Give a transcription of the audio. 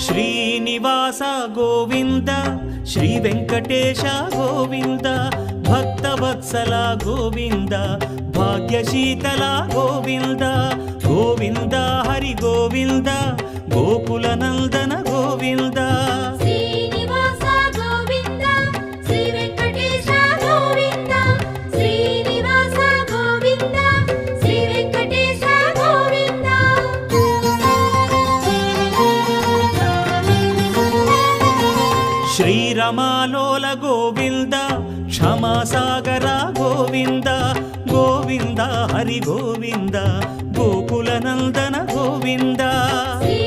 Srinivasa Govinda Shri Venkatesha Govinda Bhaktavatsala Govinda భాగ్యశీతల Govinda Govinda Hari Govinda Gokula Nandana Govinda Srinivasa Govinda Shri Venkatesha Govinda Srinivasa Govinda Shri Venkatesha Govinda శ్రీరమాలోల Govinda క్షమాసాగర Govinda Govinda Hari Govinda Gokula Nandana Govinda Shri